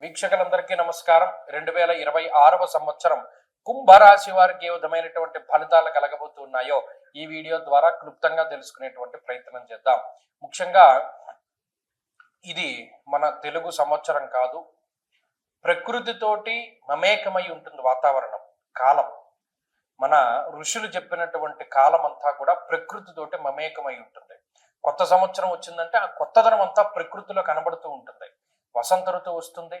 వీక్షకులందరికీ నమస్కారం. 2026వ సంవత్సరం కుంభరాశి వారికి ఏ విధమైనటువంటి ఫలితాలు కలగబోతున్నాయో ఈ వీడియో ద్వారా క్లుప్తంగా తెలుసుకునేటువంటి ప్రయత్నం చేద్దాం. ముఖ్యంగా ఇది మన తెలుగు సంవత్సరం కాదు, ప్రకృతితోటి మమేకమై ఉంటుంది వాతావరణం, కాలం. మన ఋషులు చెప్పినటువంటి కాలం అంతా కూడా ప్రకృతితోటి మమేకమై ఉంటుంది. కొత్త సంవత్సరం వచ్చిందంటే ఆ కొత్తదనం అంతా ప్రకృతిలో కనబడుతూ ఉంటుంది. వసంత ఋతువు వస్తుంది,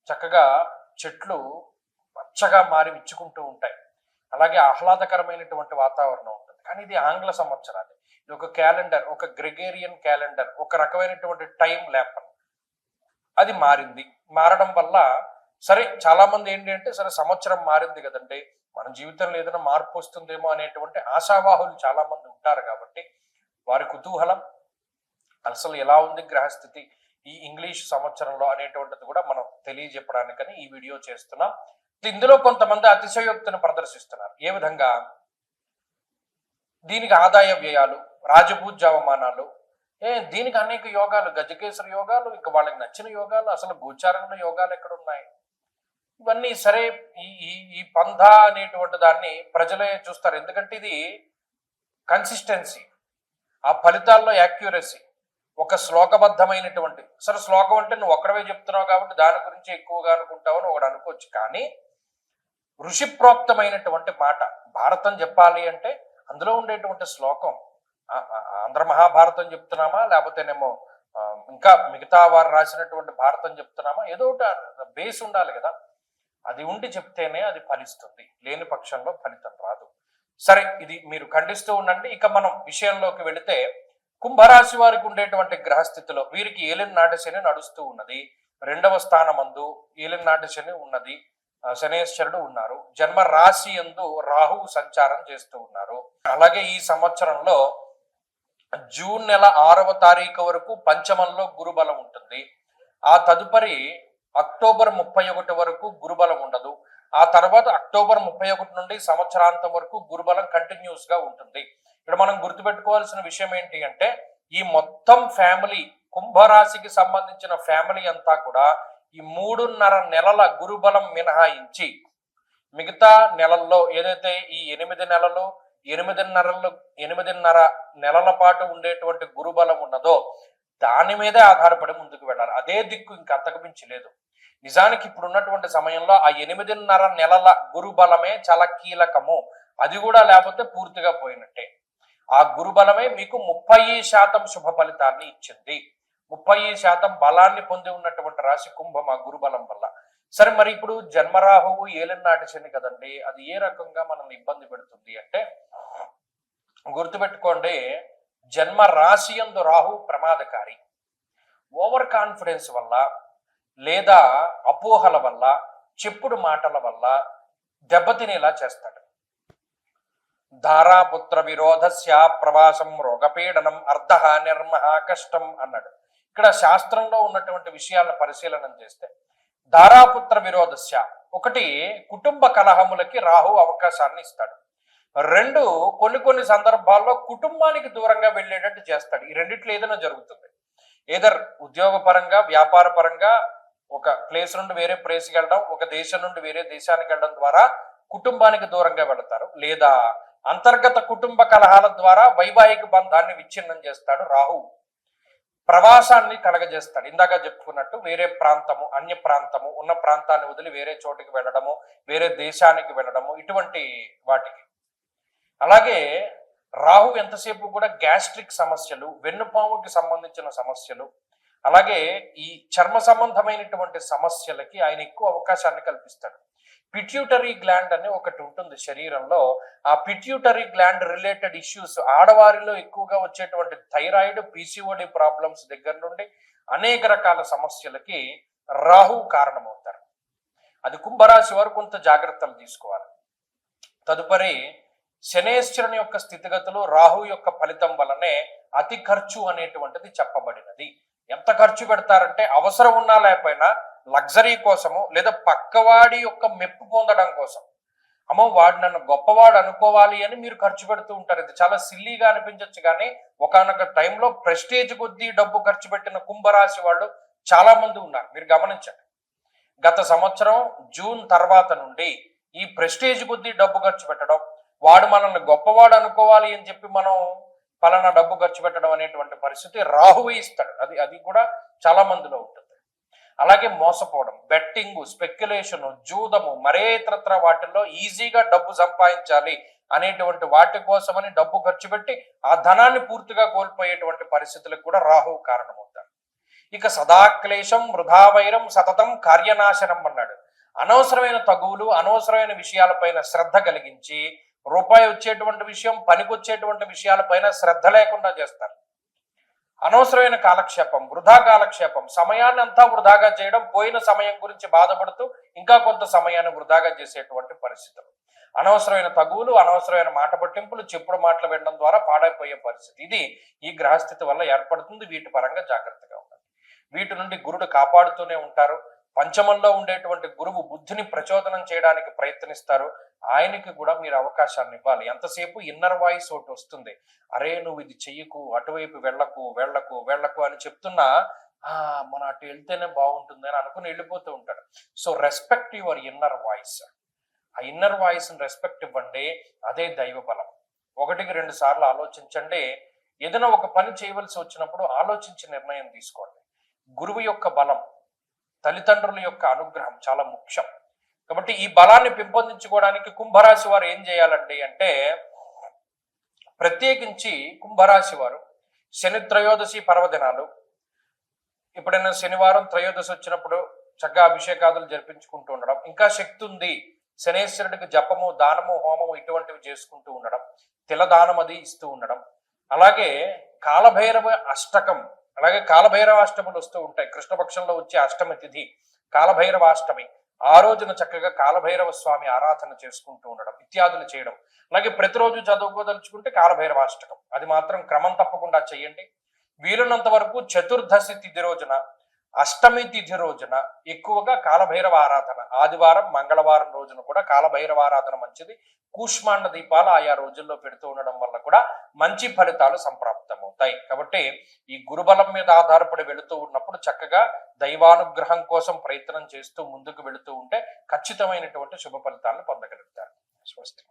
చక్కగా చెట్లు పచ్చగా మారి విచ్చుకుంటూ ఉంటాయి. అలాగే ఆహ్లాదకరమైనటువంటి వాతావరణం ఉంటుంది. కానీ ఇది ఆంగ్ల సంవత్సరాలు, ఇది ఒక క్యాలెండర్, ఒక గ్రెగేరియన్ క్యాలెండర్, ఒక రకమైనటువంటి టైం ల్యాపన్. అది మారింది. మారడం వల్ల సరే చాలా మంది ఏంటి అంటే సరే సంవత్సరం మారింది కదండి, మన జీవితంలో ఏదైనా మార్పు వస్తుందేమో అనేటువంటి ఆశావాహులు చాలా మంది ఉంటారు. కాబట్టి వారి కుతూహలం అసలు ఎలా ఉంది గ్రహస్థితి ఈ ఇంగ్లీష్ సంవత్సరంలో అనేటువంటిది కూడా మనం తెలియజెప్పడానికని ఈ వీడియో చేస్తున్నాం. ఇందులో కొంతమంది అతిశయోక్తిని ప్రదర్శిస్తున్నారు. ఏ విధంగా? దీనికి ఆదాయ వ్యయాలు, రాజపూజ్య అవమానాలు, దీనికి అనేక యోగాలు, గజకేశ్వర యోగాలు, ఇంకా వాళ్ళకి నచ్చిన యోగాలు, అసలు గోచారంలో యోగాలు ఎక్కడ ఉన్నాయి? ఇవన్నీ సరే ఈ పంధ అనేటువంటి దాన్ని ప్రజలే చూస్తారు. ఎందుకంటే ఇది కన్సిస్టెన్సీ, ఆ ఫలితాల్లో యాక్యురసీ, ఒక శ్లోకబద్ధమైనటువంటి. సరే శ్లోకం అంటే నువ్వు ఒక్కడవే చెప్తున్నావు కాబట్టి దాని గురించి ఎక్కువగా అనుకుంటావు అని ఒకడు అనుకోవచ్చు. కానీ ఋషిప్రోక్తమైనటువంటి మాట భారతం చెప్పాలి అంటే అందులో ఉండేటువంటి శ్లోకం, ఆంధ్ర మహాభారతం చెప్తున్నామా లేకపోతేనేమో ఇంకా మిగతా వారు రాసినటువంటి భారతం చెప్తున్నామా, ఏదో ఒకటి బేస్ ఉండాలి కదా. అది ఉండి చెప్తేనే అది ఫలిస్తుంది, లేని పక్షంలో ఫలితం రాదు. సరే ఇది మీరు ఖండిస్తూ ఉండండి. ఇక మనం విషయంలోకి వెళితే, కుంభరాశి వారికి ఉండేటువంటి గ్రహస్థితిలో వీరికి ఏలినాటి శని నడుస్తూ ఉన్నది. 2వ స్థానమందు ఏలినాటి శని ఉన్నది, శనేశ్వరుడు ఉన్నారు. జన్మ రాశి యందు రాహువు సంచారం చేస్తూ ఉన్నారు. అలాగే ఈ సంవత్సరంలో జూన్ నెల 6వ తారీఖు వరకు పంచమంలో గురుబలం ఉంటుంది. ఆ తదుపరి అక్టోబర్ 31 వరకు గురుబలం ఉండదు. ఆ తర్వాత అక్టోబర్ 31 నుండి సంవత్సరాంతం వరకు గురుబలం కంటిన్యూస్ గా ఉంటుంది. ఇక్కడ మనం గుర్తుపెట్టుకోవాల్సిన విషయం ఏంటి అంటే, ఈ మొత్తం ఫ్యామిలీ, కుంభరాశికి సంబంధించిన ఫ్యామిలీ అంతా కూడా ఈ 3.5 నెలల గురుబలం మినహాయించి మిగతా నెలల్లో ఏదైతే ఈ 8 నెలలు 8.5 నెలల పాటు ఉండేటువంటి గురుబలం ఉన్నదో దాని మీదే ఆధారపడి ముందుకు వెళ్ళాలి. అదే దిక్కు ఇంకా అంతకు మించి లేదు. నిజానికి ఇప్పుడు ఉన్నటువంటి సమయంలో ఆ 8.5 నెలల గురుబలమే చాలా కీలకము. అది కూడా లేకపోతే పూర్తిగా పోయినట్టే. ఆ గురుబలమే మీకు 30% శుభ ఫలితాన్ని ఇచ్చింది. 30% బలాన్ని పొంది ఉన్నటువంటి రాశి కుంభం ఆ గురుబలం వల్ల. సరే మరి ఇప్పుడు జన్మరాహువు ఏలినాటి శని కదండి, అది ఏ రకంగా మనల్ని ఇబ్బంది పెడుతుంది అంటే, గుర్తుపెట్టుకోండి, జన్మ రాశి యందు రాహు ప్రమాదకారి. ఓవర్ కాన్ఫిడెన్స్ వల్ల లేదా అపోహల వల్ల, చెప్పుడు మాటల వల్ల దెబ్బతినేలా చేస్తాడు. ధారాపుత్ర విరోధస్య ప్రవాసం రోగపీడనం అర్ధ నిర్మహ కష్టం అన్నాడు. ఇక్కడ శాస్త్రంలో ఉన్నటువంటి విషయాలను పరిశీలన చేస్తే, ధారాపుత్ర విరోధస్య, ఒకటి కుటుంబ కలహములకి రాహు అవకాశాన్ని ఇస్తాడు. 2 కొన్ని సందర్భాల్లో కుటుంబానికి దూరంగా వెళ్ళేటట్టు చేస్తాడు. ఈ రెండిట్లో ఏదైనా జరుగుతుంది. ఏదర్ ఉద్యోగపరంగా, వ్యాపార పరంగా ఒక ప్లేస్ నుండి వేరే ప్లేస్కి వెళ్ళడం, ఒక దేశం నుండి వేరే దేశానికి వెళ్ళడం ద్వారా కుటుంబానికి దూరంగా వెళతారు. లేదా అంతర్గత కుటుంబ కలహాల ద్వారా వైవాహిక బంధాన్ని విచ్ఛిన్నం చేస్తాడు రాహు. ప్రవాసాన్ని కలగజేస్తాడు. ఇందాక చెప్పుకున్నట్టు వేరే ప్రాంతము, అన్య ప్రాంతము, ఉన్న ప్రాంతాన్ని వదిలి వేరే చోటికి వెళ్ళడము, వేరే దేశానికి వెళ్ళడము, ఇటువంటి వాటికి. అలాగే రాహు ఎంతసేపు కూడా గ్యాస్ట్రిక్ సమస్యలు, వెన్నుపాముకి సంబంధించిన సమస్యలు, అలాగే ఈ చర్మ సంబంధమైనటువంటి సమస్యలకి ఆయన ఎక్కువ అవకాశాన్ని కల్పిస్తాడు. పిట్యూటరీ గ్లాండ్ అని ఒకటి ఉంటుంది శరీరంలో. ఆ పిట్యూటరీ గ్లాండ్ రిలేటెడ్ ఇష్యూస్, ఆడవారిలో ఎక్కువగా వచ్చేటువంటి థైరాయిడ్, పిసిఓడి ప్రాబ్లమ్స్ దగ్గర నుండి అనేక రకాల సమస్యలకి రాహు కారణమవుతారు. అది కుంభరాశి వారు కొంత జాగ్రత్తలు తీసుకోవాలి. తదుపరి శనేశ్వరుని యొక్క స్థితిగతులు రాహు యొక్క ఫలితం వలనే అతి ఖర్చు అనేటువంటిది చెప్పబడినది. ఎంత ఖర్చు పెడతారంటే, అవసరం ఉన్నా లేకపోయినా లగ్జరీ కోసము, లేదా పక్కవాడి యొక్క మెప్పు పొందడం కోసం, అమ్మో వాడు నన్ను గొప్పవాడు అనుకోవాలి అని మీరు ఖర్చు పెడుతూ ఉంటారు. ఇది చాలా సిల్లీగా అనిపించవచ్చు, కానీ ఒకానొక టైంలో ప్రెస్టేజ్ కొద్దీ డబ్బు ఖర్చు పెట్టిన కుంభరాశి వాళ్ళు చాలా మంది ఉన్నారు. మీరు గమనించండి. గత సంవత్సరం జూన్ తర్వాత నుండి ఈ ప్రెస్టేజ్ కొద్దీ డబ్బు ఖర్చు పెట్టడం, వాడు మనల్ని గొప్పవాడు అనుకోవాలి అని చెప్పి మనం పలానా డబ్బు ఖర్చు పెట్టడం అనేటువంటి పరిస్థితి రాహువే ఇస్తాడు. అది కూడా చాలా మందిలో ఉంటుంది. అలాగే మోసపోవడం, బెట్టింగ్, స్పెక్యులేషన్, జూదము, మరే ఇతరత్ర వాటిల్లో ఈజీగా డబ్బు సంపాదించాలి అనేటువంటి వాటి కోసమని డబ్బు ఖర్చు పెట్టి ఆ ధనాన్ని పూర్తిగా కోల్పోయేటువంటి పరిస్థితులకు కూడా రాహువు కారణమవుతారు. ఇక సదాక్లేశం, వృధావైరం, సతతం కార్యనాశనం అన్నాడు. అనవసరమైన తగువులు, అనవసరమైన విషయాలపైన శ్రద్ధ కలిగించి రూపాయి వచ్చేటువంటి విషయం, పనికొచ్చేటువంటి విషయాలపైన శ్రద్ధ లేకుండా చేస్తారు. అనవసరమైన కాలక్షేపం, వృధా కాలక్షేపం, సమయాన్ని అంతా వృధాగా చేయడం, పోయిన సమయం గురించి బాధపడుతూ ఇంకా కొంత సమయాన్ని వృధాగా చేసేటువంటి పరిస్థితులు, అనవసరమైన తగువులు, అనవసరమైన మాట పట్టింపులు, చెప్పుడు మాటలు వినడం ద్వారా పాడైపోయే పరిస్థితి, ఇది ఈ గ్రహస్థితి వల్ల ఏర్పడుతుంది. వీటి పరంగా జాగ్రత్తగా ఉండాలి. వీటి నుండి గురుడు కాపాడుతూనే ఉంటారు. పంచమంలో ఉండేటువంటి గురువు బుద్ధిని ప్రచోదనం చేయడానికి ప్రయత్నిస్తారు. ఆయనకి కూడా మీరు అవకాశాన్ని ఇవ్వాలి. ఎంతసేపు ఇన్నర్ వాయిస్ ఒకటి వస్తుంది, అరే నువ్వు ఇది చెయ్యకు, అటువైపు వెళ్ళకు వెళ్ళకు వెళ్ళకు అని చెప్తున్నా మనం అటు వెళ్తేనే బాగుంటుంది అని అనుకుని వెళ్ళిపోతూ ఉంటాడు. So respect your inner voice. ఆ ఇన్నర్ వాయిస్ ని రెస్పెక్ట్ ఇవ్వండి. అదే దైవ బలం. 1-2 సార్లు ఆలోచించండి. ఏదైనా ఒక పని చేయవలసి వచ్చినప్పుడు ఆలోచించి నిర్ణయం తీసుకోండి. గురువు యొక్క బలం, తల్లిదండ్రుల యొక్క అనుగ్రహం చాలా ముఖ్యం. కాబట్టి ఈ బలాన్ని పెంపొందించుకోవడానికి కుంభరాశి వారు ఏం చేయాలండి అంటే, ప్రత్యేకించి కుంభరాశి వారు శని త్రయోదశి పర్వదినాలు, ఎప్పుడైనా శనివారం త్రయోదశి వచ్చినప్పుడు చక్కగా అభిషేకాదులు జరిపించుకుంటూ ఉండడం, ఇంకా శక్తి ఉంది శనేశ్వరుడికి జపము, దానము, హోమము ఇటువంటివి చేసుకుంటూ ఉండడం, తిలదానం అది ఇస్తూ ఉండడం, అలాగే కాలభైరవ అష్టకం, అలాగే కాలభైరవ అష్టములు వస్తూ ఉంటాయి. కృష్ణపక్షంలో వచ్చే అష్టమి తిథి కాలభైరవ అష్టమి, ఆ రోజున చక్కగా కాలభైరవ స్వామి ఆరాధన చేసుకుంటూ ఉండడం ఇత్యాదులు చేయడం. అలాగే ప్రతిరోజు చదువుకోదలుచుకుంటే కాలభైరవ అష్టకం, అది మాత్రం క్రమం తప్పకుండా చెయ్యండి. వీలున్నంత వరకు చతుర్దశి తిథి రోజున, అష్టమి తిథి రోజున ఎక్కువగా కాలభైరవ ఆరాధన, ఆదివారం, మంగళవారం రోజున కూడా కాలభైరవ ఆరాధన మంచిది. కూష్మాండ దీపాలు ఆయా రోజుల్లో పెడుతూ ఉండడం వల్ల కూడా మంచి ఫలితాలు సంప్రాప్తమవుతాయి. కాబట్టి ఈ గురుబలం మీద ఆధారపడి వెళుతూ ఉన్నప్పుడు చక్కగా దైవానుగ్రహం కోసం ప్రయత్నం చేస్తూ ముందుకు వెళుతూ ఉంటే ఖచ్చితమైనటువంటి శుభ ఫలితాలను పొందగలుగుతారు. స్వస్తి.